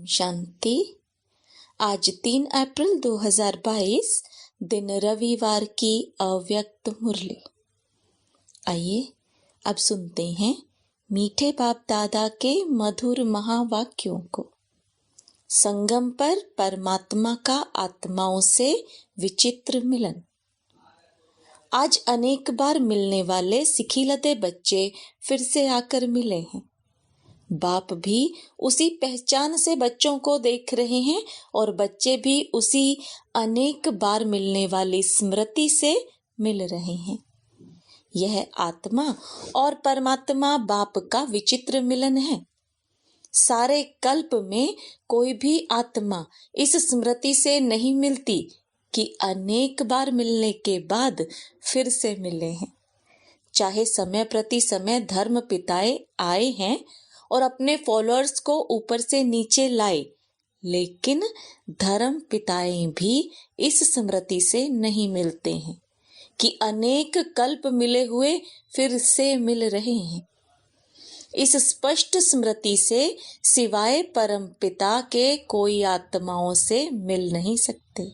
शांति। आज 3 अप्रैल 2022 दिन रविवार की अव्यक्त मुरली। आइए अब सुनते हैं मीठे बाप दादा के मधुर महावाक्यों को। संगम पर परमात्मा का आत्माओं से विचित्र मिलन। आज अनेक बार मिलने वाले सिखिलते बच्चे फिर से आकर मिले हैं। बाप भी उसी पहचान से बच्चों को देख रहे हैं और बच्चे भी उसी अनेक बार मिलने वाली स्मृति से मिल रहे हैं। यह आत्मा और परमात्मा बाप का विचित्र मिलन है। सारे कल्प में कोई भी आत्मा इस स्मृति से नहीं मिलती कि अनेक बार मिलने के बाद फिर से मिले हैं। चाहे समय प्रति समय धर्म पिताएं आए हैं और अपने फॉलोअर्स को ऊपर से नीचे लाए, लेकिन धर्म पिताएं भी इस स्मृति से नहीं मिलते हैं कि अनेक कल्प मिले हुए फिर से मिल रहे हैं। इस स्पष्ट स्मृति से सिवाय परम पिता के कोई आत्माओं से मिल नहीं सकते।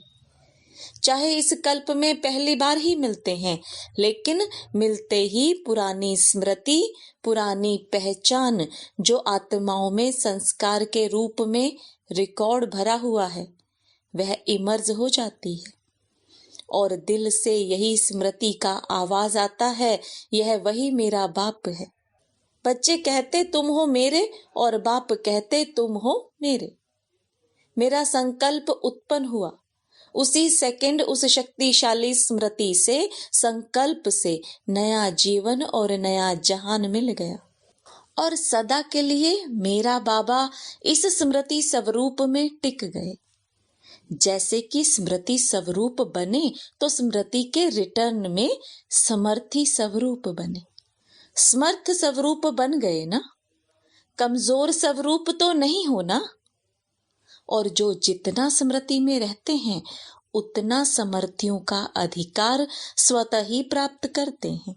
चाहे इस कल्प में पहली बार ही मिलते हैं, लेकिन मिलते ही पुरानी स्मृति, पुरानी पहचान जो आत्माओं में संस्कार के रूप में रिकॉर्ड भरा हुआ है, वह इमर्ज हो जाती है और दिल से यही स्मृति का आवाज आता है, यह वही मेरा बाप है। बच्चे कहते तुम हो मेरे और बाप कहते तुम हो मेरे। मेरा संकल्प उत्पन्न हुआ, उसी सेकंड उस शक्तिशाली स्मृति से, संकल्प से नया जीवन और नया जहान मिल गया और सदा के लिए मेरा बाबा इस स्मृति स्वरूप में टिक गए। जैसे कि स्मृति स्वरूप बने तो स्मृति के रिटर्न में समर्थी स्वरूप बने। समर्थ स्वरूप बन गए ना, कमजोर स्वरूप तो नहीं होना। और जो जितना स्मृति में रहते हैं उतना समर्थियों का अधिकार स्वतः ही प्राप्त करते हैं।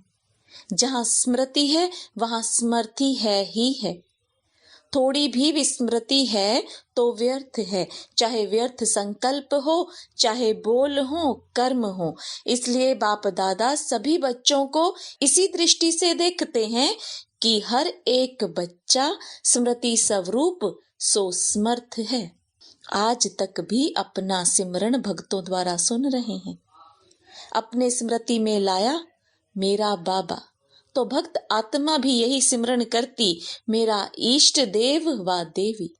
जहां स्मृति है वहां समर्थी है ही है। थोड़ी भी विस्मृति है तो व्यर्थ है, चाहे व्यर्थ संकल्प हो, चाहे बोल हो, कर्म हो। इसलिए बाप दादा सभी बच्चों को इसी दृष्टि से देखते हैं कि हर एक बच्चा स्मृति स्वरूप सो समर्थ है। आज तक भी अपना सिमरन भक्तों द्वारा सुन रहे हैं। अपने स्मृति में लाया मेरा बाबा, तो भक्त आत्मा भी यही सिमरन करती, मेरा इष्ट देव व देवी।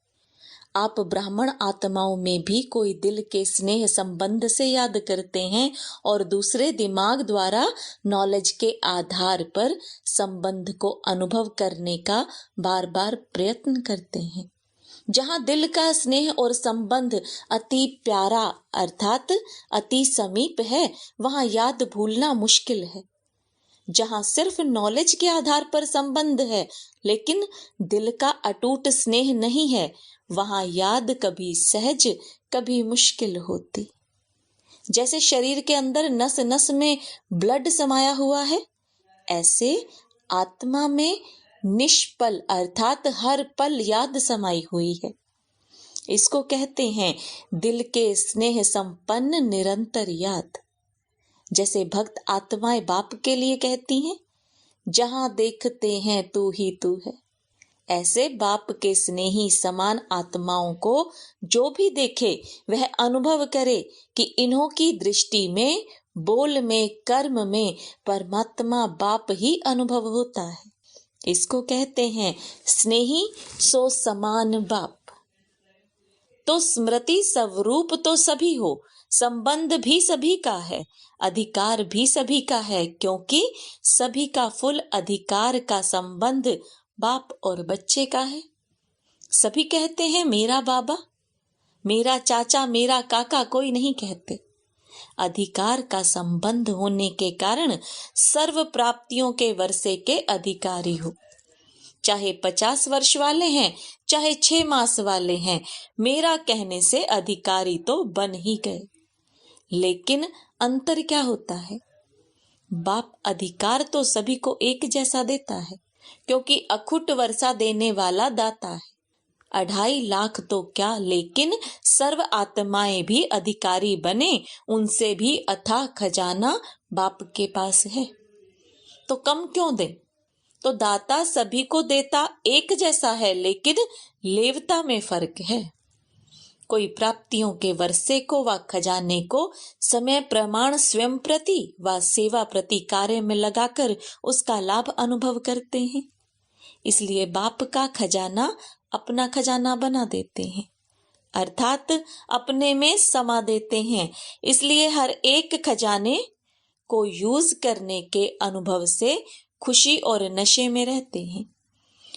आप ब्राह्मण आत्माओं में भी कोई दिल के स्नेह संबंध से याद करते हैं और दूसरे दिमाग द्वारा नॉलेज के आधार पर संबंध को अनुभव करने का बार बार प्रयत्न करते हैं। जहां दिल का स्नेह और संबंध अति प्यारा अर्थात अति समीप है, वहां याद भूलना मुश्किल है। जहां सिर्फ नॉलेज के आधार पर संबंध है लेकिन दिल का अटूट स्नेह नहीं है, वहां याद कभी सहज कभी मुश्किल होती। जैसे शरीर के अंदर नस नस में ब्लड समाया हुआ है, ऐसे आत्मा में निष्पल अर्थात हर पल याद समाई हुई है। इसको कहते हैं दिल के स्नेह संपन्न निरंतर याद। जैसे भक्त आत्माएं बाप के लिए कहती हैं, जहां देखते हैं तू ही तू है। ऐसे बाप के स्नेही समान आत्माओं को जो भी देखे वह अनुभव करे कि इन्हों की दृष्टि में, बोल में, कर्म में परमात्मा बाप ही अनुभव होता है। इसको कहते हैं स्नेही सो समान बाप। तो स्मृति स्वरूप तो सभी हो, संबंध भी सभी का है, अधिकार भी सभी का है, क्योंकि सभी का फुल अधिकार का संबंध बाप और बच्चे का है। सभी कहते हैं मेरा बाबा, मेरा चाचा, मेरा काका, कोई नहीं कहते। अधिकार का संबंध होने के कारण सर्व प्राप्तियों के वर्षे के अधिकारी हो। चाहे 50 वर्ष वाले हैं, चाहे 6 मास वाले हैं, मेरा कहने से अधिकारी तो बन ही गए। लेकिन अंतर क्या होता है? बाप अधिकार तो सभी को एक जैसा देता है, क्योंकि अखुट वर्षा देने वाला दाता है। 2.5 लाख तो क्या, लेकिन सर्व आत्माएं भी अधिकारी बने, उनसे भी अथाह खजाना बाप के पास है। तो कम क्यों दे? तो दाता सभी को देता एक जैसा है, लेकिन लेवता में फर्क है। कोई प्राप्तियों के वर्षे को व खजाने को समय प्रमाण स्वयं प्रति व सेवा प्रति कार्य में लगाकर उसका लाभ अनुभव करते हैं। इसलिए बाप का खजाना अपना खजाना बना देते हैं, अर्थात अपने में समा देते हैं। इसलिए हर एक खजाने को यूज करने के अनुभव से खुशी और नशे में रहते हैं।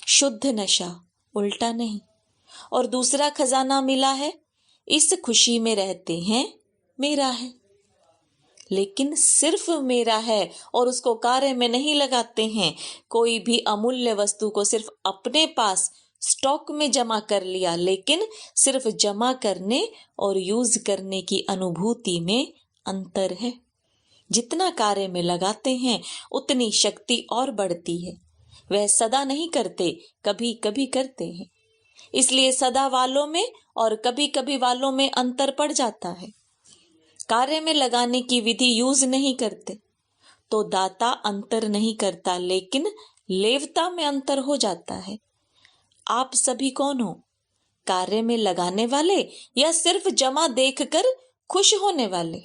शुद्ध नशा, उल्टा नहीं। और दूसरा खजाना मिला है, इस खुशी में रहते हैं, मेरा है। लेकिन सिर्फ मेरा है और उसको कार्य में नहीं लगाते हैं। कोई भी अमूल्य वस्तु को सिर्फ अपने पास स्टॉक में जमा कर लिया, लेकिन सिर्फ जमा करने और यूज करने की अनुभूति में अंतर है। जितना कार्य में लगाते हैं उतनी शक्ति और बढ़ती है। वह सदा नहीं करते, कभी कभी करते हैं। इसलिए सदा वालों में और कभी कभी वालों में अंतर पड़ जाता है। कार्य में लगाने की विधि यूज नहीं करते तो दाता अंतर नहीं करता, लेकिन लेवता में अंतर हो जाता है। आप सभी कौन हो? कार्य में लगाने वाले या सिर्फ जमा देखकर खुश होने वाले?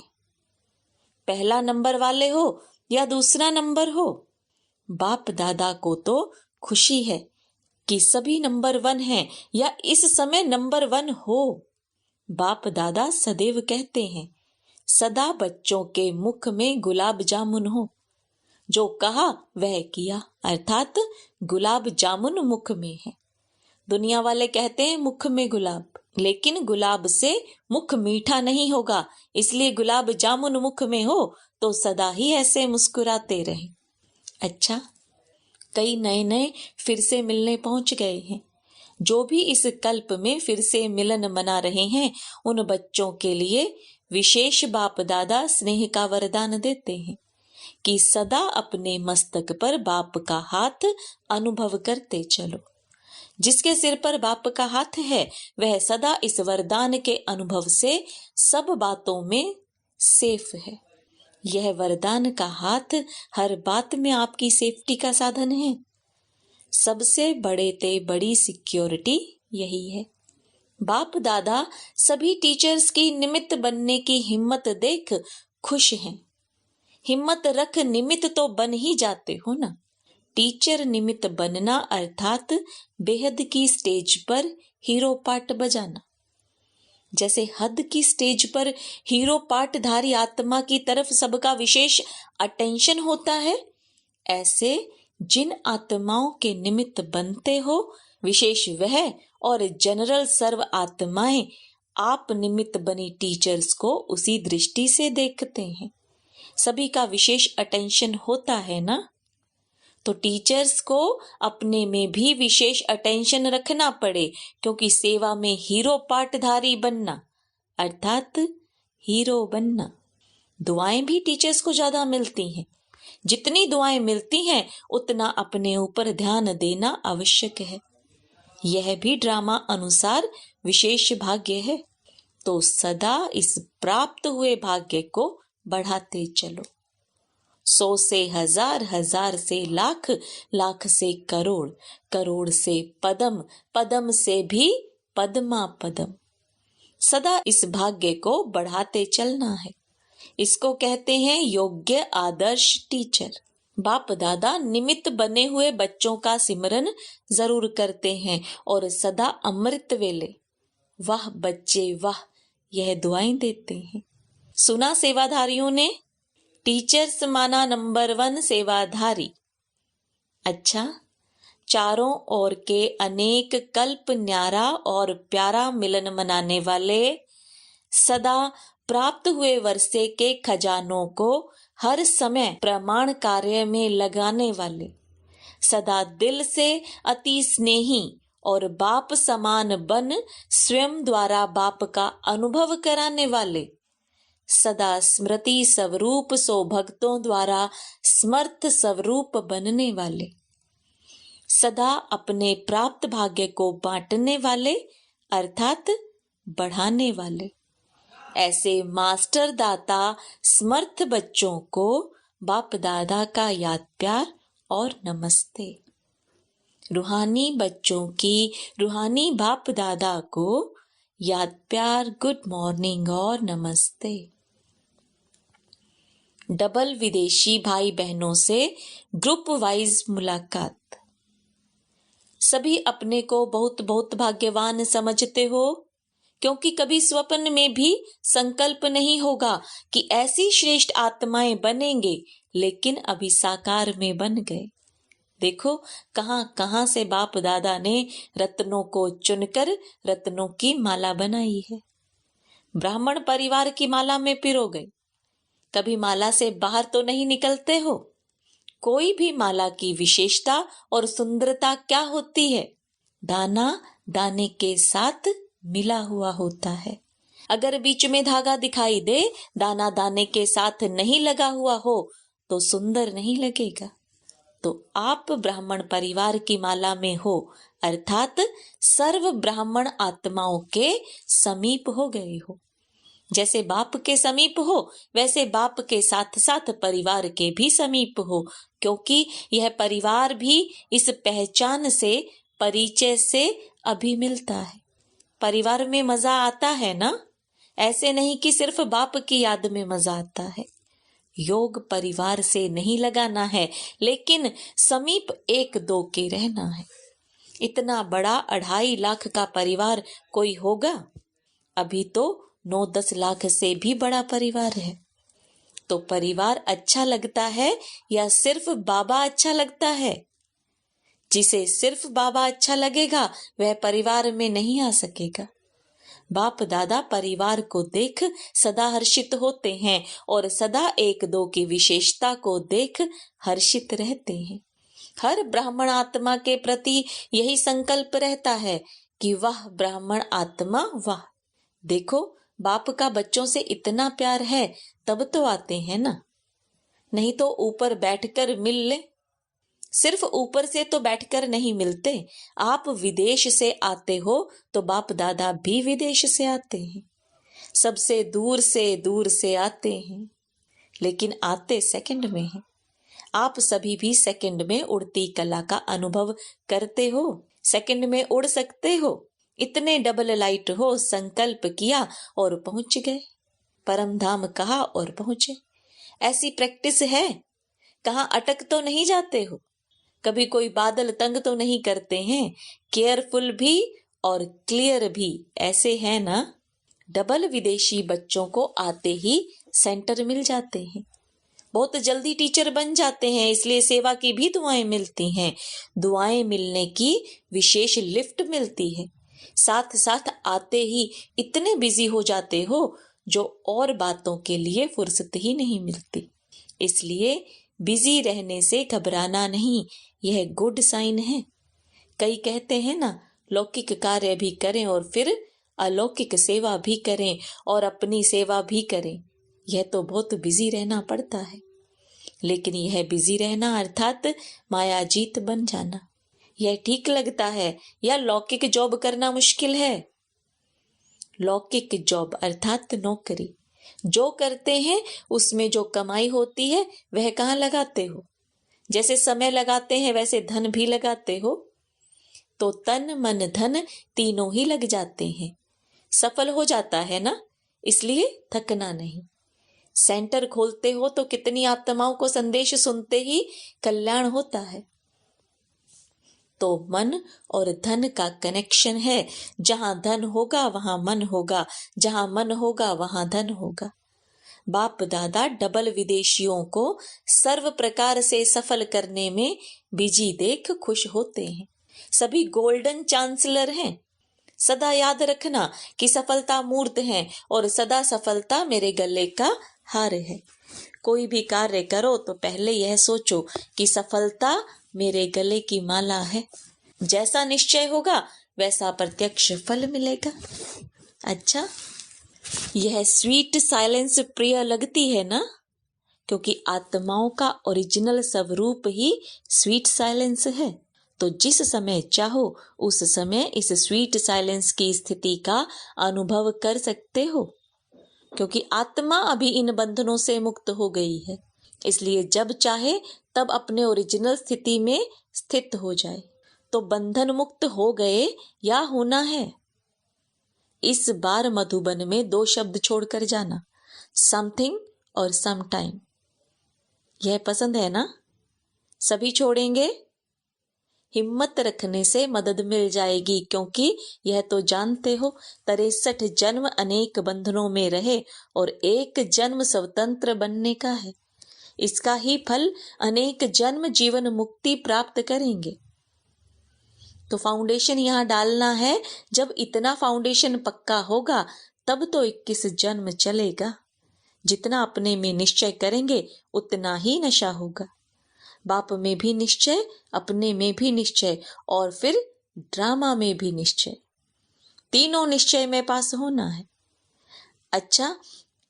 पहला नंबर वाले हो या दूसरा नंबर हो? बाप दादा को तो खुशी है कि सभी नंबर 1 हैं या इस समय नंबर 1 हो। बाप दादा सदैव कहते हैं, सदा बच्चों के मुख में गुलाब जामुन हो। जो कहा वह किया, अर्थात गुलाब जामुन मुख में है। दुनिया वाले कहते हैं मुख में गुलाब, लेकिन गुलाब से मुख मीठा नहीं होगा। इसलिए गुलाब जामुन मुख में हो तो सदा ही ऐसे मुस्कुराते रहे। अच्छा, कई नए नए फिर से मिलने पहुंच गए हैं। जो भी इस कल्प में फिर से मिलन मना रहे हैं, उन बच्चों के लिए विशेष बाप दादा स्नेह का वरदान देते हैं कि सदा अपने मस्तक पर बाप का हाथ अनुभव करते चलो। जिसके सिर पर बाप का हाथ है वह सदा इस वरदान के अनुभव से सब बातों में सेफ है। यह वरदान का हाथ हर बात में आपकी सेफ्टी का साधन है। सबसे बड़े ते बड़ी सिक्योरिटी यही है। बाप दादा सभी टीचर्स की निमित्त बनने की हिम्मत देख खुश हैं। हिम्मत रख निमित्त तो बन ही जाते हो ना। टीचर निमित्त बनना अर्थात बेहद की स्टेज पर हीरो पार्ट बजाना। जैसे हद की स्टेज पर हीरो पार्टधारी आत्मा की तरफ सबका विशेष अटेंशन होता है, ऐसे जिन आत्माओं के निमित्त बनते हो, विशेष वह और जनरल सर्व आत्माएं आप निमित्त बनी टीचर्स को उसी दृष्टि से देखते हैं। सभी का विशेष अटेंशन होता है ना। तो टीचर्स को अपने में भी विशेष अटेंशन रखना पड़े, क्योंकि सेवा में हीरो पार्टधारी बनना अर्थात हीरो बनना। दुआएं भी टीचर्स को ज्यादा मिलती हैं। जितनी दुआएं मिलती हैं उतना अपने ऊपर ध्यान देना आवश्यक है। यह भी ड्रामा अनुसार विशेष भाग्य है। तो सदा इस प्राप्त हुए भाग्य को बढ़ाते चलो। 100 से 1000, 1000 से लाख, लाख से करोड़, करोड़ से पदम, पदम से भी पद्मा पदम। सदा इस भाग्य को बढ़ाते चलना है। इसको कहते हैं योग्य आदर्श टीचर। बाप दादा निमित्त बने हुए बच्चों का सिमरन जरूर करते हैं और सदा अमृत वेले वाह बच्चे वाह यह दुआएं देते हैं। सुना सेवाधारियों ने? टीचर्स माना नंबर 1 सेवाधारी। अच्छा, चारों ओर के अनेक कल्प न्यारा और प्यारा मिलन मनाने वाले, सदा प्राप्त हुए वर्षे के खजानों को हर समय प्रमाण कार्य में लगाने वाले, सदा दिल से अति स्नेही और बाप समान बन स्वयं द्वारा बाप का अनुभव कराने वाले, सदा स्मृति स्वरूप सो भक्तों द्वारा स्मर्थ स्वरूप बनने वाले, सदा अपने प्राप्त भाग्य को बांटने वाले अर्थात बढ़ाने वाले। ऐसे मास्टर दाता समर्थ बच्चों को बाप दादा का याद प्यार और नमस्ते। रूहानी बच्चों की रूहानी बाप दादा को याद प्यार, गुड मॉर्निंग और नमस्ते। डबल विदेशी भाई बहनों से ग्रुप वाइज मुलाकात। सभी अपने को बहुत बहुत भाग्यवान समझते हो, क्योंकि कभी स्वप्न में भी संकल्प नहीं होगा कि ऐसी श्रेष्ठ आत्माएं बनेंगे, लेकिन अभी साकार में बन गए। देखो कहां कहां से बाप दादा ने रत्नों को चुनकर रत्नों की माला बनाई है। ब्राह्मण परिवार की माला में पिरो गए, कभी माला से बाहर तो नहीं निकलते हो। कोई भी माला की विशेषता और सुंदरता क्या होती है? दाना दाने के साथ मिला हुआ होता है। अगर बीच में धागा दिखाई दे, दाना दाने के साथ नहीं लगा हुआ हो, तो सुंदर नहीं लगेगा। तो आप ब्राह्मण परिवार की माला में हो, अर्थात सर्व ब्राह्मण आत्माओं के समीप हो गए हो। जैसे बाप के समीप हो, वैसे बाप के साथ साथ परिवार के भी समीप हो, क्योंकि यह परिवार भी इस पहचान से, परिचय से अभी मिलता है। परिवार में मजा आता है ना? ऐसे नहीं कि सिर्फ बाप की याद में मजा आता है। योग परिवार से नहीं लगाना है, लेकिन समीप एक दो के रहना है। इतना बड़ा 2.5 लाख का परिवार कोई होगा? अभी तो 9-10 लाख से भी बड़ा परिवार है। तो परिवार अच्छा लगता है या सिर्फ बाबा अच्छा लगता है? जिसे सिर्फ बाबा अच्छा लगेगा वह परिवार में नहीं आ सकेगा। बाप दादा परिवार को देख सदा हर्षित होते हैं और सदा एक दो की विशेषता को देख हर्षित रहते हैं। हर ब्राह्मण आत्मा के प्रति यही संकल्प रहता है कि वह ब्राह्मण आत्मा वाह। देखो बाप का बच्चों से इतना प्यार है, तब तो आते हैं ना, नहीं तो ऊपर बैठकर मिल ले। सिर्फ ऊपर से तो बैठकर नहीं मिलते। आप विदेश से आते हो तो बाप दादा भी विदेश से आते हैं। सबसे दूर से आते हैं, लेकिन आते सेकंड में हैं। आप सभी भी सेकंड में उड़ती कला का अनुभव करते हो। सेकंड में उड़ सकते हो। इतने डबल लाइट हो, संकल्प किया और पहुंच गए। परम धाम कहा और पहुंचे। ऐसी प्रैक्टिस है। कहाँ अटक तो नहीं जाते हो? कभी कोई बादल तंग तो नहीं करते हैं? केयरफुल भी और क्लियर भी ऐसे है ना? डबल विदेशी बच्चों को आते ही सेंटर मिल जाते हैं। बहुत जल्दी टीचर बन जाते हैं, इसलिए सेवा की भी दुआएं मिलती हैं। दुआएं मिलने की विशेष लिफ्ट मिलती है। साथ साथ आते ही इतने बिजी हो जाते हो जो और बातों के लिए फुर्सत ही नहीं मिलती। इसलिए बिजी रहने से घबराना नहीं, यह गुड साइन है। कई कहते हैं ना, लौकिक कार्य भी करें और फिर अलौकिक सेवा भी करें और अपनी सेवा भी करें। यह तो बहुत बिजी रहना पड़ता है। लेकिन यह बिजी रहना अर्थात मायाजीत बन जाना, यह ठीक लगता है या लौकिक जॉब करना मुश्किल है? लौकिक जॉब अर्थात नौकरी जो करते हैं उसमें जो कमाई होती है वह कहाँ लगाते हो? जैसे समय लगाते हैं वैसे धन भी लगाते हो। तो तन मन धन तीनों ही लग जाते हैं। सफल हो जाता है ना, इसलिए थकना नहीं। सेंटर खोलते हो तो कितनी आत्माओं को संदेश सुनते ही कल्याण होता है। तो मन और धन का कनेक्शन है। जहां धन होगा वहां मन होगा, जहां मन होगा वहां धन होगा। बाप दादा डबल विदेशियों को सर्व प्रकार से सफल करने में बिजी देख खुश होते हैं। सभी गोल्डन चांसलर हैं। सदा याद रखना कि सफलता मूर्त है और सदा सफलता मेरे गले का हार है। कोई भी कार्य करो तो पहले यह सोचो कि सफलता मेरे गले की माला है। जैसा निश्चय होगा वैसा प्रत्यक्ष फल मिलेगा। अच्छा, यह स्वीट साइलेंस प्रिय लगती है ना? क्योंकि आत्माओं का ओरिजिनल स्वरूप ही स्वीट साइलेंस है। तो जिस समय चाहो उस समय इस स्वीट साइलेंस की स्थिति का अनुभव कर सकते हो, क्योंकि आत्मा अभी इन बंधनों से मुक्त हो गई है। इसलिए जब चाहे तब अपने ओरिजिनल स्थिति में स्थित हो जाए। तो बंधन मुक्त हो गए या होना है। इस बार मधुबन में 2 शब्द छोड़कर जाना, समथिंग और सम टाइम। यह पसंद है ना? सभी छोड़ेंगे? हिम्मत रखने से मदद मिल जाएगी, क्योंकि यह तो जानते हो 63 जन्म अनेक बंधनों में रहे और एक जन्म स्वतंत्र बनने का है। इसका ही फल अनेक जन्म जीवन मुक्ति प्राप्त करेंगे। तो फाउंडेशन यहाँ डालना है। जब इतना फाउंडेशन पक्का होगा तब तो 21 जन्म चलेगा। जितना अपने में निश्चय करेंगे उतना ही नशा होगा। बाप में भी निश्चय, अपने में भी निश्चय और फिर ड्रामा में भी निश्चय। तीनों निश्चय में पास होना है। अच्छा,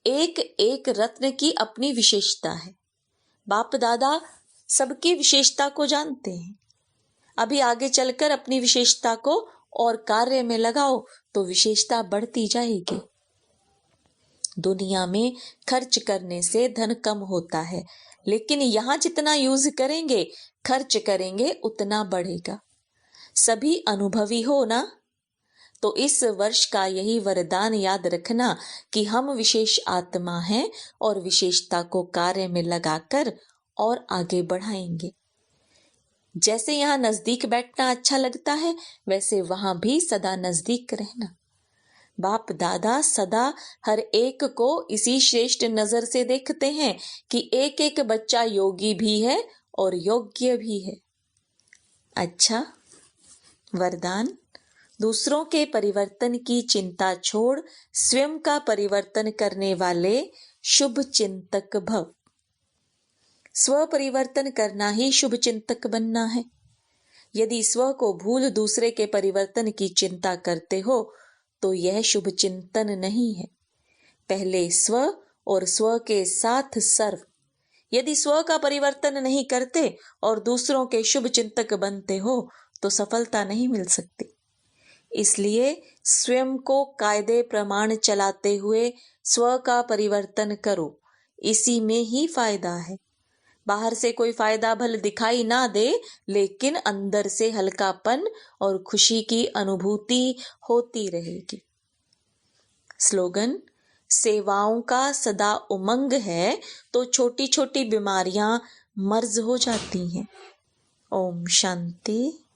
एक एक रत्न की अपनी विशेषता है। बाप दादा सबकी विशेषता को जानते हैं। अभी आगे चलकर अपनी विशेषता को और कार्य में लगाओ तो विशेषता बढ़ती जाएगी। दुनिया में खर्च करने से धन कम होता है, लेकिन यहाँ जितना यूज करेंगे, खर्च करेंगे, उतना बढ़ेगा। सभी अनुभवी हो ना? तो इस वर्ष का यही वरदान याद रखना कि हम विशेष आत्मा हैं और विशेषता को कार्य में लगाकर और आगे बढ़ाएंगे। जैसे यहाँ नजदीक बैठना अच्छा लगता है, वैसे वहां भी सदा नजदीक रहना। बाप दादा सदा हर एक को इसी श्रेष्ठ नजर से देखते हैं कि एक एक बच्चा योगी भी है और योग्य भी है। अच्छा, वरदान, दूसरों के परिवर्तन की चिंता छोड़ स्वयं का परिवर्तन करने वाले शुभ चिंतक भव। स्व परिवर्तन करना ही शुभ चिंतक बनना है। यदि स्व को भूल दूसरे के परिवर्तन की चिंता करते हो तो यह शुभ चिंतन नहीं है। पहले स्व और स्व के साथ सर्व। यदि स्व का परिवर्तन नहीं करते और दूसरों के शुभ चिंतक बनते हो तो सफलता नहीं मिल सकती। इसलिए स्वयं को कायदे प्रमाण चलाते हुए स्व का परिवर्तन करो। इसी में ही फायदा है। बाहर से कोई फायदा भले दिखाई ना दे, लेकिन अंदर से हल्कापन और खुशी की अनुभूति होती रहेगी। स्लोगन, सेवाओं का सदा उमंग है तो छोटी छोटी बीमारियां मर्ज हो जाती हैं। ओम शांति।